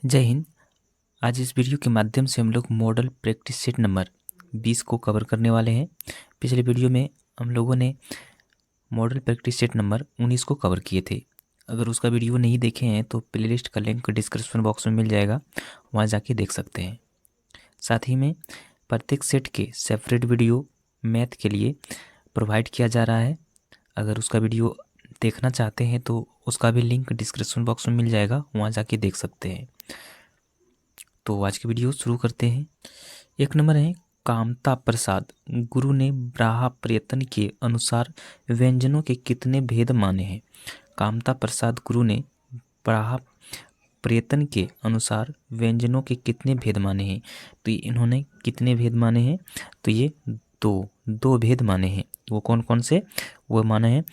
जय हिंद। आज इस वीडियो के माध्यम से हम लोग मॉडल प्रैक्टिस सेट नंबर 20 को कवर करने वाले हैं। पिछले वीडियो में हम लोगों ने मॉडल प्रैक्टिस सेट नंबर 19 को कवर किए थे। अगर उसका वीडियो नहीं देखे हैं तो प्लेलिस्ट का लिंक डिस्क्रिप्शन बॉक्स में मिल जाएगा, वहाँ जाके देख सकते हैं। साथ ही में प्रत्येक सेट के सेपरेट वीडियो मैथ के लिए प्रोवाइड किया जा रहा है। अगर उसका वीडियो देखना चाहते हैं तो उसका भी लिंक डिस्क्रिप्शन बॉक्स में मिल जाएगा, वहाँ जाके देख सकते हैं। तो आज की वीडियो शुरू करते हैं। एक नंबर है कामता प्रसाद गुरु ने ब्राहा प्रयत्न के अनुसार व्यंजनों के कितने भेद माने हैं। कामता प्रसाद गुरु ने ब्राहा प्रयत्न के अनुसार व्यंजनों के कितने भेद माने हैं। तो इन्होंने कितने भेद माने हैं, तो ये दो भेद माने हैं। वो कौन कौन से? वो माने हैं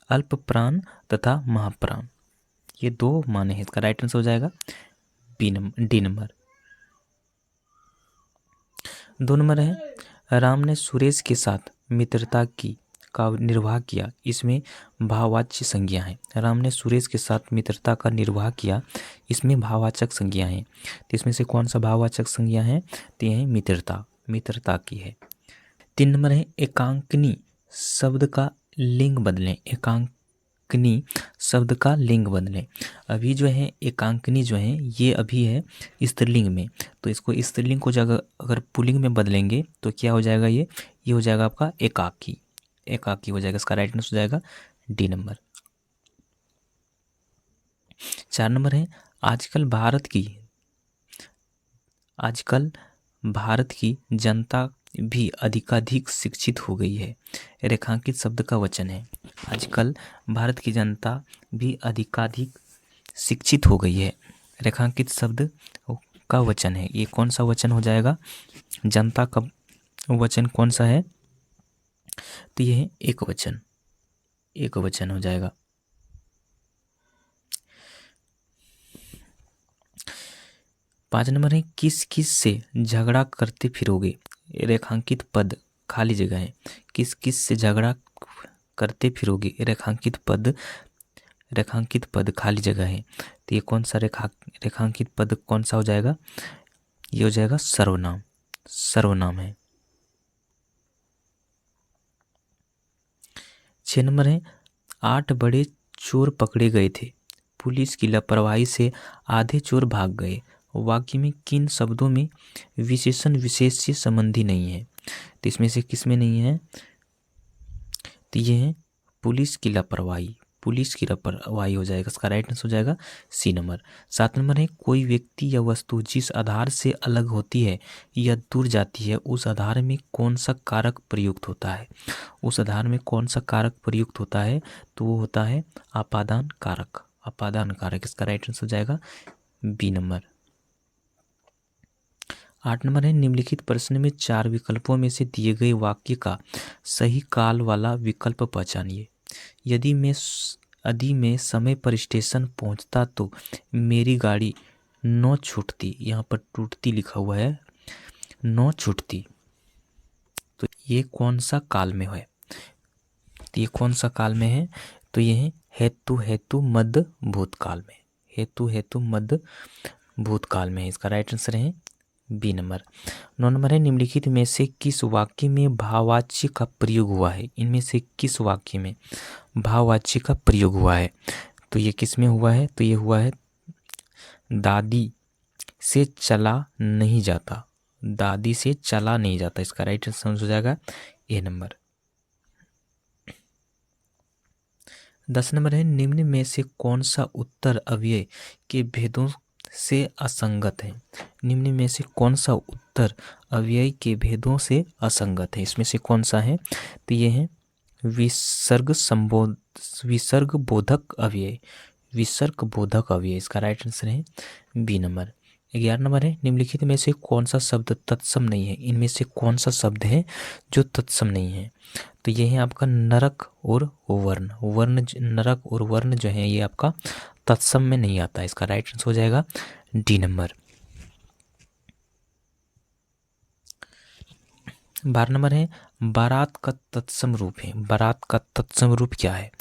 अल्प प्राण तथा महाप्राण। ये दो माने हैं। इसका राइट आंसर हो जाएगा डी नंबर। 2 नंबर है राम ने सुरेश के साथ मित्रता का निर्वाह किया। इसमें भाववाच्य संज्ञा है। राम ने सुरेश के साथ मित्रता का निर्वाह किया, इसमें भाववाचक संज्ञा है। तो इसमें से कौन सा भाववाचक संज्ञा है? तो यह मित्रता की है। 3 नंबर है एकांकनी शब्द का लिंग बदलें। एकांकनी शब्द का लिंग बदलें। अभी जो है एकांकनी जो है ये अभी है स्त्रीलिंग में, तो इसको स्त्रीलिंग को जगह अगर पुल्लिंग में बदलेंगे तो क्या हो जाएगा? ये हो जाएगा आपका एकाकी हो जाएगा। इसका राइट आंसर हो जाएगा डी नंबर। 4 नंबर है आजकल भारत की जनता भी अधिकाधिक शिक्षित हो गई है। रेखांकित शब्द का वचन है। आजकल भारत की जनता भी अधिकाधिक शिक्षित हो गई है। रेखांकित शब्द का वचन है। ये कौन सा वचन हो जाएगा? जनता का वचन कौन सा है? तो ये है एक वचन हो जाएगा। 5 नंबर है किस किस से झगड़ा करते फिरोगे। रेखांकित पद खाली जगह है। किस किस से झगड़ा करते फिरोगे। रेखांकित पद खाली जगह है। तो ये कौन सा रेखांकित पद कौन सा हो जाएगा? ये हो जाएगा सर्वनाम है। 6 नंबर है 8 बड़े चोर पकड़े गए थे। पुलिस की लापरवाही से आधे चोर भाग गए। वाक्य में किन शब्दों में विशेषण विशेष से संबंधी नहीं है? तो इसमें से किस में नहीं है? तो ये है पुलिस की लापरवाही हो जाएगा। इसका राइट आंसर हो जाएगा सी नंबर। 7 नंबर है कोई व्यक्ति या वस्तु जिस आधार से अलग होती है या दूर जाती है उस आधार में कौन सा कारक प्रयुक्त होता है। उस आधार में कौन सा कारक प्रयुक्त होता है? तो वो होता है अपादान कारक। इसका राइट आंसर हो जाएगा बी नंबर। 8 नंबर है निम्नलिखित प्रश्न में 4 विकल्पों में से दिए गए वाक्य का सही काल वाला विकल्प पहचानिए। यदि मैं समय पर स्टेशन पहुंचता तो मेरी गाड़ी न छूटती। यहाँ पर टूटती लिखा हुआ है, न छूटती। तो ये कौन सा काल में है? तो ये कौन सा काल में है? तो ये है हेतु मध्य भूतकाल में। हेतु मध्य भूतकाल में है। इसका राइट आंसर है बी नंबर। 9 नंबर है निम्नलिखित में से किस वाक्य में भाववाच्य का प्रयोग हुआ है। इनमें से किस वाक्य में भाववाच्य का प्रयोग हुआ है? तो ये किस में हुआ है? तो ये हुआ है दादी से चला नहीं जाता। इसका राइट आंसर हो जाएगा ए नंबर। 10 नंबर है निम्न में से कौन सा उत्तर अव्यय के भेदों से असंगत है। निम्न में से कौन सा उत्तर अव्यय के भेदों से असंगत है? इसमें से कौन सा है? तो ये है विसर्ग बोधक अव्यय। इसका राइट आंसर है बी नंबर। 11 नंबर है निम्नलिखित में से कौन सा शब्द तत्सम नहीं है। इनमें से कौन सा शब्द है जो तत्सम नहीं है? तो ये है आपका नरक और वर्ण। नरक और वर्ण जो है ये आपका तत्सम में नहीं आता है। इसका राइट आंसर हो जाएगा डी नंबर। 12 नंबर है बारात का तत्सम रूप है। बारात का तत्सम रूप क्या है?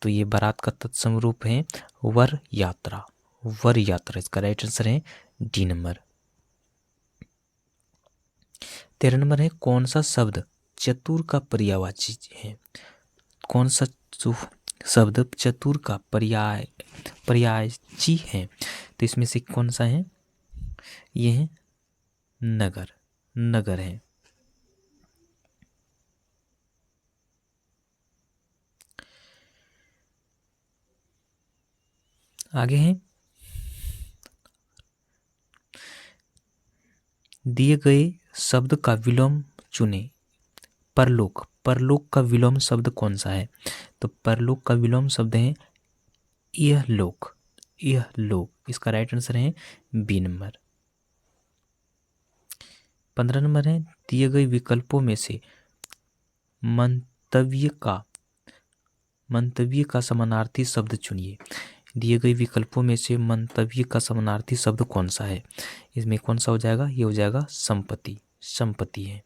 तो ये बारात का तत्सम रूप है वर यात्रा। वर यात्रा। इसका राइट आंसर है डी नंबर। 13 नंबर है कौन सा शब्द चतुर का पर्यायवाची है? कौन सा शब्द चतुर का पर्यायवाची है? तो इसमें से कौन सा है? ये है नगर। नगर है। आगे है दिए गए शब्द का विलोम चुने। परलोक। परलोक का विलोम शब्द कौन सा है? तो परलोक का विलोम शब्द है यह लोक। यह लोक। इसका राइट आंसर है बी नंबर। 15 नंबर है दिए गए विकल्पों में से मंतव्य का समानार्थी शब्द चुनिए। दिए गए विकल्पों में से मंतव्य का समानार्थी शब्द कौन सा है? इसमें कौन सा हो जाएगा? ये हो जाएगा संपत्ति। संपत्ति है।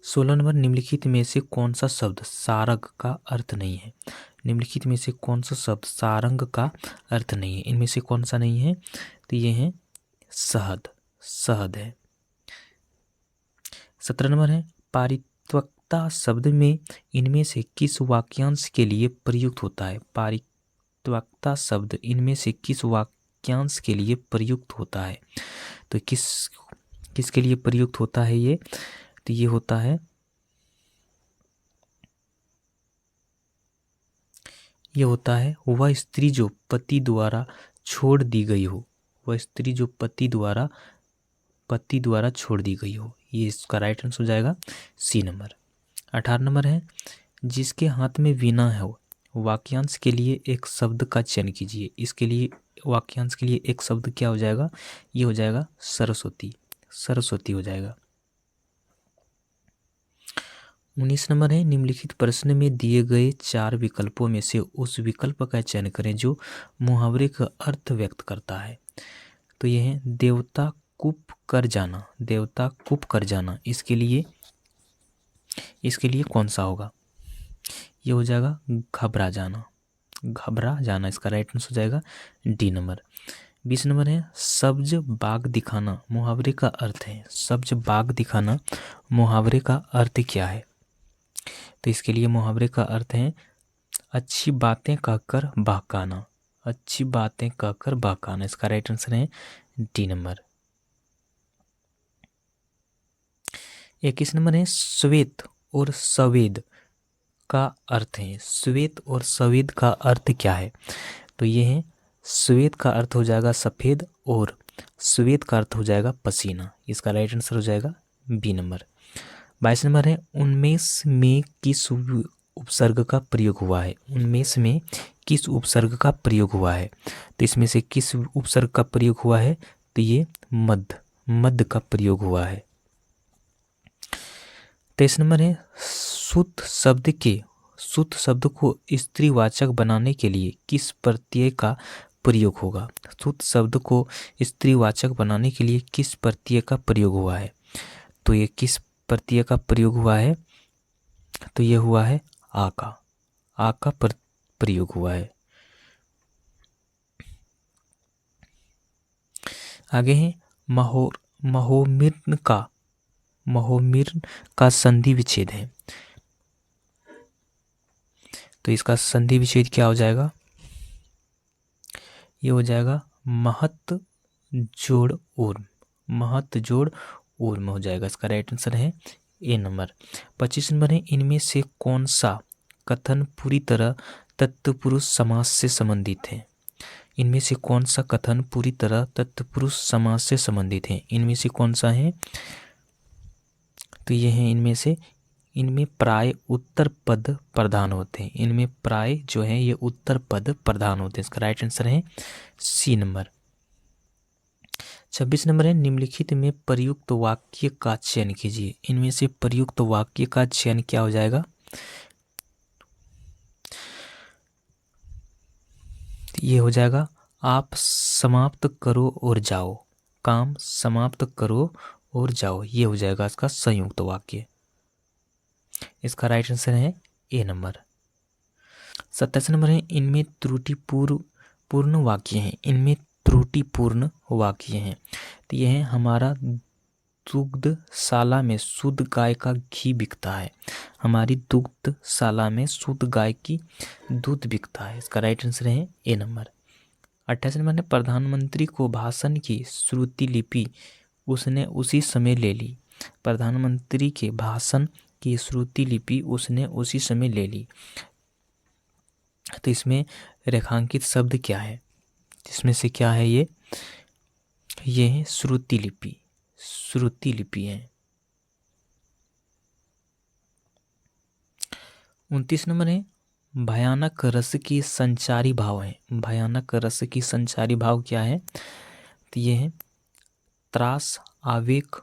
16 नंबर निम्नलिखित में से कौन सा शब्द सारंग का अर्थ नहीं है? निम्नलिखित में से कौन सा शब्द सारंग का अर्थ नहीं है? इनमें से कौन सा नहीं है? तो ये है शहद। शहद है। 17 नंबर है पारित्वक्ता शब्द में इनमें से किस वाक्यांश के लिए प्रयुक्त होता है? पारित्वक्ता शब्द इनमें से किस वाक्यांश के लिए प्रयुक्त होता है? तो किसके लिए प्रयुक्त होता है ये? तो ये होता है, ये होता है वह स्त्री जो पति द्वारा छोड़ दी गई हो। वह स्त्री जो पति द्वारा छोड़ दी गई हो। ये इसका राइट आंसर हो जाएगा सी नंबर। 18 नंबर है जिसके हाथ में वीणा हो वाक्यांश के लिए एक शब्द का चयन कीजिए। इसके लिए वाक्यांश के लिए एक शब्द क्या हो जाएगा? ये हो जाएगा सरस्वती। सरस्वती हो जाएगा। 19 नंबर है निम्नलिखित प्रश्न में दिए गए 4 विकल्पों में से उस विकल्प का चयन करें जो मुहावरे का अर्थ व्यक्त करता है। तो यह है देवता कूप कर जाना। देवता कूप कर जाना। इसके लिए कौन सा होगा? ये हो जाएगा घबरा जाना। घबरा जाना। इसका राइट आंसर हो जाएगा डी नंबर। 20 नंबर है सब्ज बाग दिखाना मुहावरे का अर्थ है। सब्ज बाग दिखाना मुहावरे का अर्थ क्या है? तो इसके लिए मुहावरे का अर्थ है अच्छी बातें कहकर बहकाना। अच्छी बातें कहकर बहकाना। इसका राइट आंसर है डी नंबर। 21 नंबर है श्वेत और सवेद का अर्थ है। श्वेत और सवेद का अर्थ क्या है? तो ये है श्वेत का अर्थ हो जाएगा सफ़ेद और श्वेत का अर्थ हो जाएगा पसीना। इसका राइट आंसर हो जाएगा बी नंबर। 22 नंबर है उन्मेष में किस उपसर्ग का प्रयोग हुआ है? उन्मेष में किस उपसर्ग का प्रयोग हुआ है? तो इसमें से किस उपसर्ग का प्रयोग हुआ है? तो ये मध्य का प्रयोग हुआ है। 23 नंबर है शुद्ध शब्द को स्त्रीवाचक बनाने के लिए किस प्रत्यय का प्रयोग होगा? शुद्ध शब्द को स्त्रीवाचक बनाने के लिए किस प्रत्यय का प्रयोग हुआ है? तो ये किस प्रत्यय का प्रयोग हुआ है? तो ये हुआ है आ का प्रयोग हुआ है। आगे है महोमिर्न का संधि विच्छेद है। तो इसका संधि विच्छेद क्या हो जाएगा? ये हो जाएगा महत जोड़ ऊर्म हो जाएगा। इसका राइट आंसर है ए नंबर। 25 नंबर है इनमें से कौन सा कथन पूरी तरह तत्पुरुष समास से संबंधित है? इनमें से कौन सा कथन पूरी तरह तत्पुरुष समास से संबंधित है? इनमें से कौन सा है? तो ये है इनमें प्राय उत्तर पद प्रधान होते हैं। इनमें प्राय जो है ये उत्तर पद प्रधान होते हैं। इसका राइट आंसर है सी नंबर। 26 नंबर है निम्नलिखित में प्रयुक्त वाक्य का चयन कीजिए। इनमें से प्रयुक्त वाक्य का चयन क्या हो जाएगा? ये हो जाएगा आप समाप्त करो और जाओ। काम समाप्त करो और जाओ। ये हो जाएगा इसका संयुक्त वाक्य। इसका राइट आंसर है ए नंबर। 27 नंबर है इनमें त्रुटिपूर्ण पूर्ण वाक्य हैं, इनमें त्रुटिपूर्ण वाक्य हैं। तो यह है हमारा दुग्धशाला में शुद्ध गाय का घी बिकता है। हमारी दुग्धशाला में शुद्ध गाय की दूध बिकता है। इसका राइट आंसर है ए नंबर। 28 नंबर है प्रधानमंत्री को भाषण की श्रुति लिपि उसने उसी समय ले ली। प्रधानमंत्री के भाषण की श्रुति लिपि उसने उसी समय ले ली। तो इसमें रेखांकित शब्द क्या है? इसमें से क्या है? ये है श्रुति लिपि। श्रुति लिपि है। 29 नंबर है भयानक रस की संचारी भाव है। भयानक रस की संचारी भाव क्या है? तो ये है त्रास, आवेग,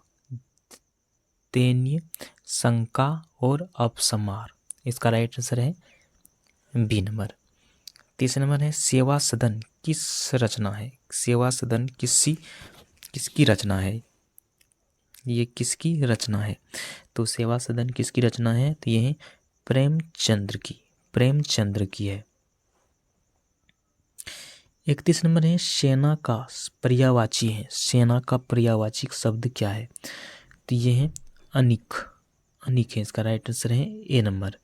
दैन्य, शंका और अपसमार। इसका राइट आंसर है बी नंबर। 30 नंबर है सेवा सदन किस रचना है? सेवा सदन किसकी रचना है? ये किसकी रचना है? तो सेवा सदन किसकी रचना है? तो ये है प्रेमचंद्र की है। 31 नंबर है सेना का पर्यायवाची है। सेना का पर्यायवाची शब्द क्या है? तो ये है अनिक है। इसका राइट आंसर है ए नंबर।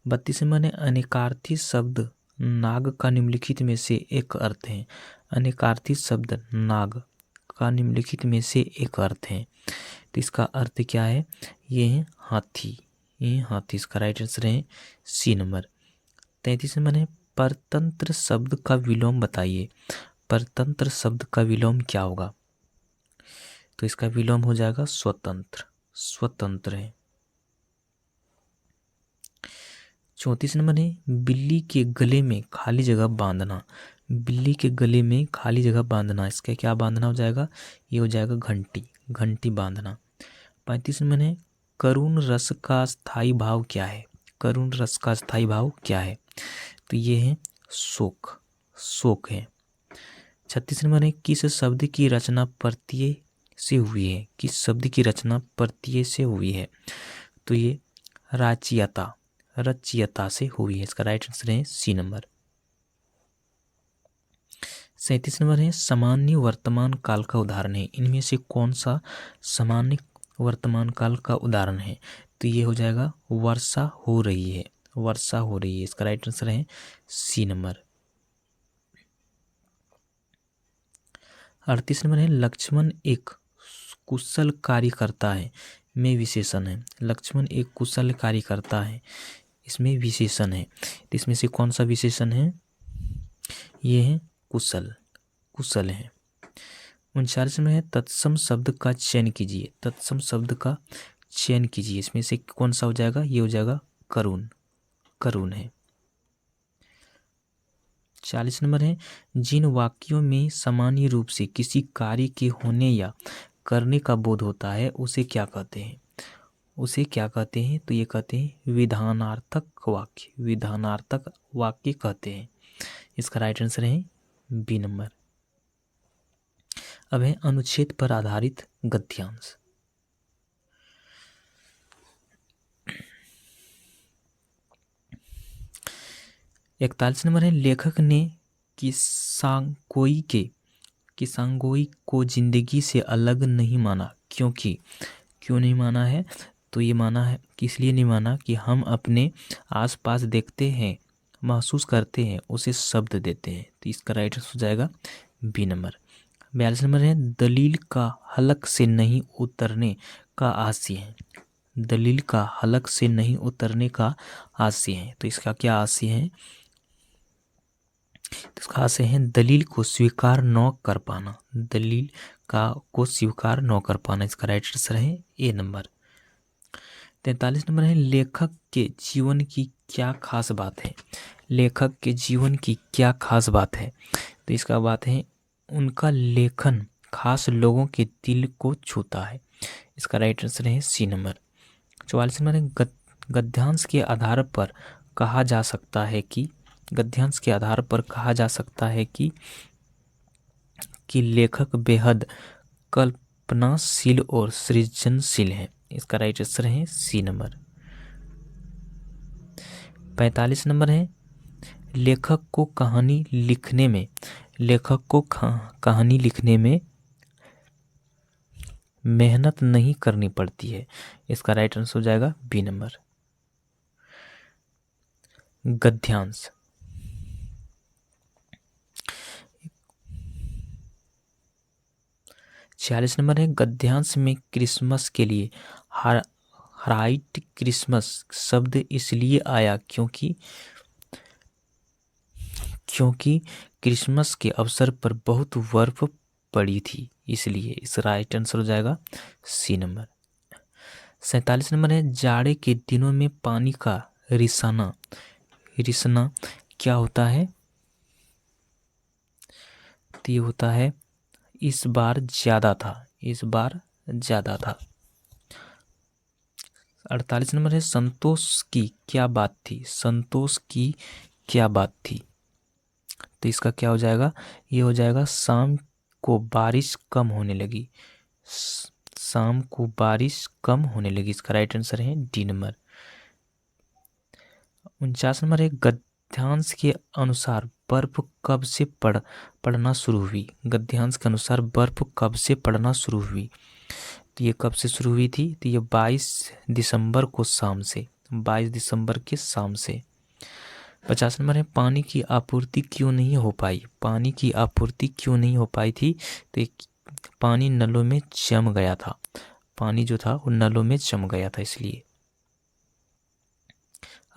32 नंबर है अनेकार्थी शब्द नाग का निम्नलिखित में से एक अर्थ है। अनेकार्थी शब्द नाग का निम्नलिखित में से एक अर्थ है। तो इसका अर्थ क्या है? ये है हाथी। इसका राइट आंसर है सी नंबर। 33 नंबर है परतंत्र शब्द का विलोम बताइए। परतंत्र शब्द का विलोम क्या होगा? तो इसका विलोम हो जाएगा स्वतंत्र है। 34 नंबर है बिल्ली के गले में खाली जगह बांधना। बिल्ली के गले में खाली जगह बांधना, इसका क्या बांधना हो जाएगा? ये हो जाएगा घंटी बांधना। 35 नंबर है करुण रस का स्थायी भाव क्या है? करुण रस का स्थायी भाव क्या है? तो ये है शोक है। 36 नंबर है किस शब्द की रचना प्रत्यय से हुई है? किस शब्द की रचना प्रत्यय से हुई है? तो ये रचयिता से हुई है। इसका राइट आंसर है सी नंबर। 37 नंबर है सामान्य वर्तमान काल का उदाहरण है। इनमें से कौन सा सामान्य वर्तमान काल का उदाहरण है? तो ये हो जाएगा वर्षा हो रही है। इसका राइट आंसर है सी नंबर। 38 नंबर है लक्ष्मण एक कुशल कार्यकर्ता है में विशेषण है। लक्ष्मण एक कुशल कार्यकर्ता है, इसमें विशेषण है। तो इसमें से कौन सा विशेषण है? ये है कुशल है। 39 में है तत्सम शब्द का चयन कीजिए। तत्सम शब्द का चयन कीजिए, इसमें से कौन सा हो जाएगा? ये हो जाएगा करुण है। 40 नंबर है जिन वाक्यों में सामान्य रूप से किसी कार्य के होने या करने का बोध होता है उसे क्या कहते हैं? तो ये कहते हैं विधानार्थक वाक्य कहते हैं। इसका राइट आंसर है बी नंबर। अब है अनुच्छेद पर आधारित गद्यांश। इकतालीस नंबर है लेखक ने किसांगोई को जिंदगी से अलग नहीं माना क्योंकि क्यों नहीं माना है? तो ये माना है कि इसलिए नहीं माना कि हम अपने आसपास देखते हैं, महसूस करते हैं, उसे शब्द देते हैं। तो इसका राइट आंसर हो जाएगा बी नंबर। 42 नंबर है दलील का हलक से नहीं उतरने का आशय है। दलील का हलक से नहीं उतरने का आशय है। तो इसका क्या आशय है? तो इसका आशय है दलील को स्वीकार न कर पाना। इसका राइट आंसर है ए नंबर। 43 नंबर है लेखक के जीवन की क्या खास बात है? लेखक के जीवन की क्या खास बात है? तो इसका बात है उनका लेखन खास लोगों के दिल को छूता है। इसका राइट आंसर है सी नंबर। 44 नंबर है गद्यांश के आधार पर कहा जा सकता है कि लेखक बेहद कल्पनाशील और सृजनशील है। इसका राइट आंसर है सी नंबर। 45 नंबर है लेखक को कहानी लिखने में मेहनत नहीं करनी पड़ती है। इसका राइट आंसर हो जाएगा बी नंबर। गद्यांश। 46 नंबर है, गद्यांश में क्रिसमस के लिए व्हाइट क्रिसमस शब्द इसलिए आया क्योंकि क्रिसमस के अवसर पर बहुत बर्फ पड़ी थी, इसलिए। इस राइट आंसर हो जाएगा सी नंबर। 47 नंबर है, जाड़े के दिनों में पानी का रिसना क्या होता है? तो ये होता है इस बार ज्यादा था। 48 नंबर है, संतोष की क्या बात थी? तो इसका क्या हो जाएगा? ये हो जाएगा शाम को बारिश कम होने लगी। इसका राइट आंसर है डी नंबर। 49 नंबर है, गद्यांश के अनुसार बर्फ कब से पड़ना शुरू हुई? गद्यांश के अनुसार बर्फ कब से पड़ना शुरू हुई? तो ये कब से शुरू हुई थी? तो ये 22 दिसंबर के शाम से। 50 नंबर है, पानी की आपूर्ति क्यों नहीं हो पाई थी? तो पानी नलों में जम गया था। पानी जो था वो नलों में जम गया था, इसलिए।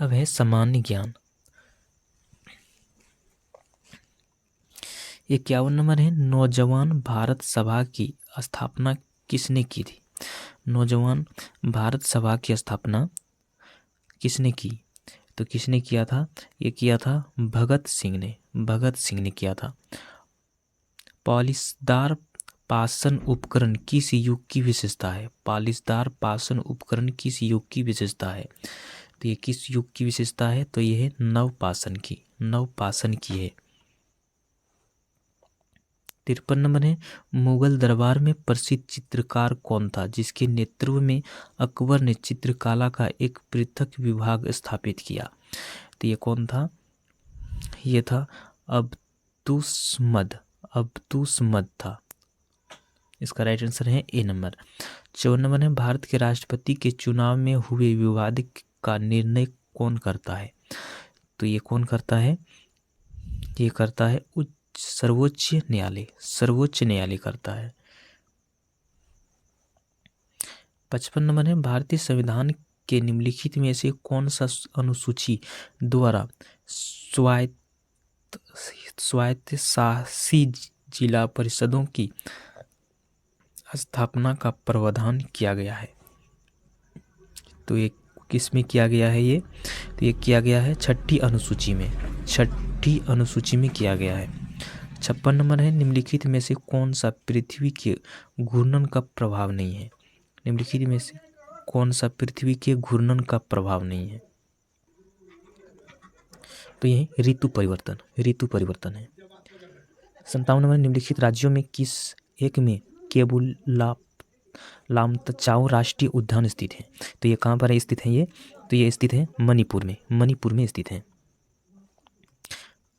अब है सामान्य ज्ञान। 51 नंबर है, नौजवान भारत सभा की स्थापना किसने की थी? नौजवान भारत सभा की स्थापना किसने की? तो किसने किया था? ये किया था भगत सिंह ने किया था। पॉलिशदार पाषण उपकरण किस युग की विशेषता है? पॉलिशदार पाषण उपकरण किस युग की विशेषता है? तो ये किस युग की विशेषता है? तो ये है नवपाषाण की है। 53 नंबर है, मुगल दरबार में प्रसिद्ध चित्रकार कौन था जिसके नेतृत्व में अकबर ने चित्रकला का एक पृथक विभाग स्थापित किया? तो ये कौन था? ये था अब्दुसमद था। इसका राइट आंसर है ए नंबर। 54 नंबर है, भारत के राष्ट्रपति के चुनाव में हुए विवाद का निर्णय कौन करता है? तो ये कौन करता है? ये करता है सर्वोच्च न्यायालय करता है। 55 नंबर है, भारतीय संविधान के निम्नलिखित में से कौन सा अनुसूची द्वारा स्वायत्तशासी जिला परिषदों की स्थापना का प्रावधान किया गया है? तो ये किस में किया गया है? तो ये किया गया है छठी अनुसूची में किया गया है। 56 नंबर है, निम्नलिखित में से कौन सा पृथ्वी के घूर्णन का प्रभाव नहीं है? निम्नलिखित में से कौन सा पृथ्वी के घूर्णन का प्रभाव नहीं है? तो ये ऋतु परिवर्तन है। 57 नंबर, निम्नलिखित राज्यों में किस एक में केबुलामत्चाओ राष्ट्रीय उद्यान स्थित है? तो ये कहाँ पर स्थित है? तो ये स्थित है मणिपुर में स्थित है।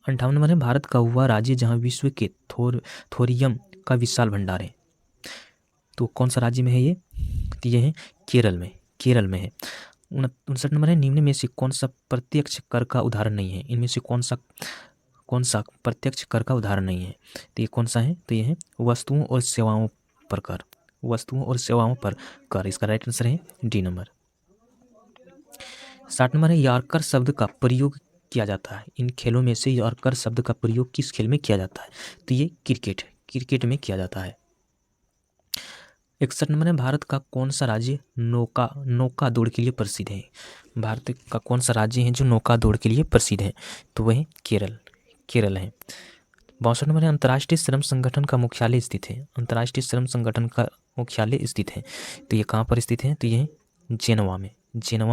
58 नंबर है, भारत का वह राज्य जहाँ विश्व के थोरियम का विशाल भंडार है। तो कौन सा राज्य में है ये? तो ये है केरल में है। 59 नंबर है, निम्न में से कौन सा प्रत्यक्ष कर का उदाहरण नहीं है? इनमें से कौन सा प्रत्यक्ष कर का उदाहरण नहीं है? तो ये कौन सा है? तो ये है वस्तुओं और सेवाओं पर कर। इसका राइट आंसर है डी नंबर। 60 नंबर है, यॉर्कर शब्द का प्रयोग किया जाता है। इन खेलों में से यॉर्कर शब्द का प्रयोग किस खेल में किया जाता है? तो ये क्रिकेट में किया जाता है। 61 नंबर है, भारत का कौन सा राज्य नौका दौड़ के लिए प्रसिद्ध है? भारत का कौन सा राज्य है जो नौका दौड़ के लिए प्रसिद्ध है? तो वह केरल है। 62 नंबर है, अंतर्राष्ट्रीय श्रम संगठन का मुख्यालय स्थित है। अंतर्राष्ट्रीय श्रम संगठन का मुख्यालय स्थित है, तो ये कहाँ पर स्थित है? तो ये जेनेवा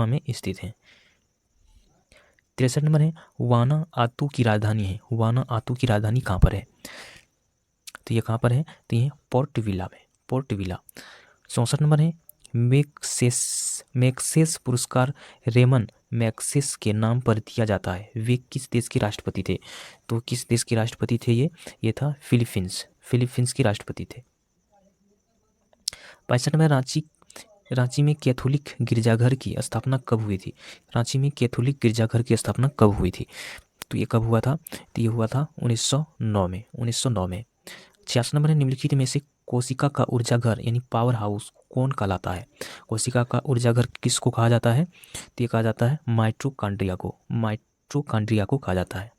में स्थित है। 63 नंबर है, वानाआतू की राजधानी है। वानाआतू की राजधानी कहाँ पर है? तो ये कहाँ पर है? तो ये पोर्ट विला। 64 नंबर है, मैग्सेस पुरस्कार रेमन मैक्सिस के नाम पर दिया जाता है, वे किस देश के राष्ट्रपति थे? तो किस देश के राष्ट्रपति थे ये था फिलीपींस के राष्ट्रपति थे। 65 में रांची में कैथोलिक गिरजाघर की स्थापना कब हुई थी? रांची में कैथोलिक गिरजाघर की स्थापना कब हुई थी? तो ये कब हुआ था? तो ये हुआ था 1909 में। 66 नंबर है, निम्नलिखित में से कोशिका का ऊर्जाघर यानी पावर हाउस कौन कहलाता है? कोशिका का ऊर्जाघर किसको कहा जाता है? तो ये कहा जाता है माइटोकॉन्ड्रिया को कहा जाता है।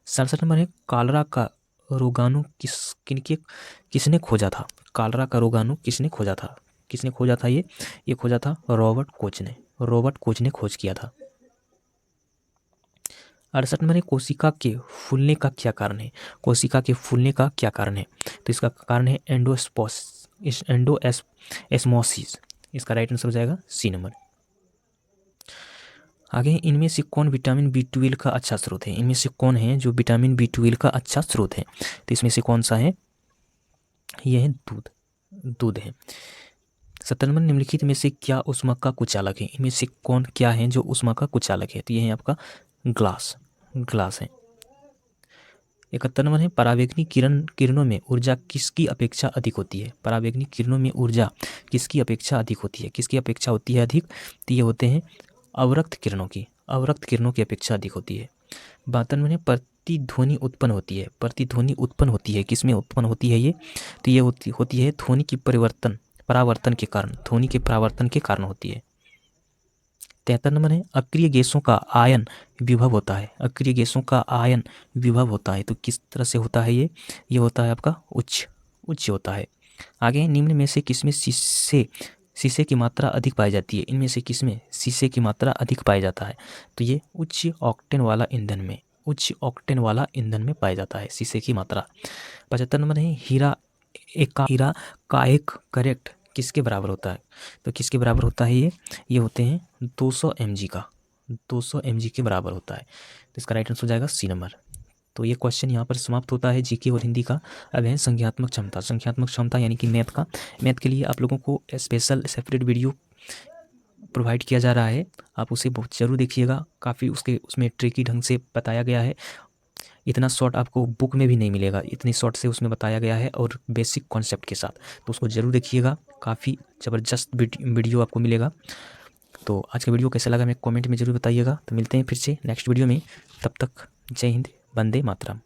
67 नंबर है, कालरा का रोगाणु किसने खोजा था? कालरा का रोगाणु किसने खोजा था? ये खोजा था रॉबर्ट कोच ने खोज किया था। 68 नंबर है, कोशिका के फूलने का क्या कारण है? तो इसका कारण है एंडोएस्मोसिस। इसका राइट आंसर हो जाएगा सी नंबर। आगे, इनमें से कौन विटामिन B12 का अच्छा स्रोत है? इनमें से कौन है जो विटामिन B12 का अच्छा स्रोत है? तो इसमें से कौन सा है? यह है दूध है। 70 नंबर, निम्नलिखित में से क्या ऊष्मा का कुचालक है? इनमें से कौन क्या है जो ऊष्मा का कुचालक है? तो यह है आपका ग्लास है। 71 नंबर है, पराबैंगनी किरणों में ऊर्जा किसकी अपेक्षा अधिक होती है? पराबैंगनी किरणों में ऊर्जा किसकी अपेक्षा अधिक होती है? अधिक? तो ये होते हैं अवरक्त किरणों की अपेक्षा अधिक होती है। 72 नंबर है, प्रतिध्वनि उत्पन्न होती है किसमें उत्पन्न होती है ये? तो ये होती है ध्वनि की परावर्तन के कारण होती है। 73 नंबर है, अक्रिय गैसों का आयन विभव होता है। तो किस तरह से होता है ये होता है आपका उच्च होता है। आगे, निम्न में से किसमें शीशे की मात्रा अधिक पाई जाती है? इनमें से किसमें शीशे की मात्रा अधिक पाया जाता है? तो ये उच्च ऑक्टेन वाला ईंधन में पाया जाता है शीशे की मात्रा। 75 नंबर है, हीरा का एक करेक्ट किसके बराबर होता है? तो किसके बराबर होता है ये होते हैं 200 mg के बराबर होता है। तो इसका राइट आंसर हो जाएगा सी नंबर। तो ये क्वेश्चन यहाँ पर समाप्त होता है जीके और हिंदी का। अब है संख्यात्मक क्षमता यानी कि मैथ के लिए आप लोगों को स्पेशल सेपरेट वीडियो प्रोवाइड किया जा रहा है, आप उसे बहुत ज़रूर देखिएगा। काफ़ी उसमें ट्रिकी ढंग से बताया गया है। इतना शॉर्ट आपको बुक में भी नहीं मिलेगा, इतनी शॉर्ट से उसमें बताया गया है और बेसिक कॉन्सेप्ट के साथ। तो उसको ज़रूर देखिएगा, काफ़ी ज़बरदस्त वीडियो आपको मिलेगा। तो आज का वीडियो कैसा लगा मैं कमेंट में ज़रूर बताइएगा। तो मिलते हैं फिर से नेक्स्ट वीडियो में, तब तक जय हिंद, वंदे मातरम।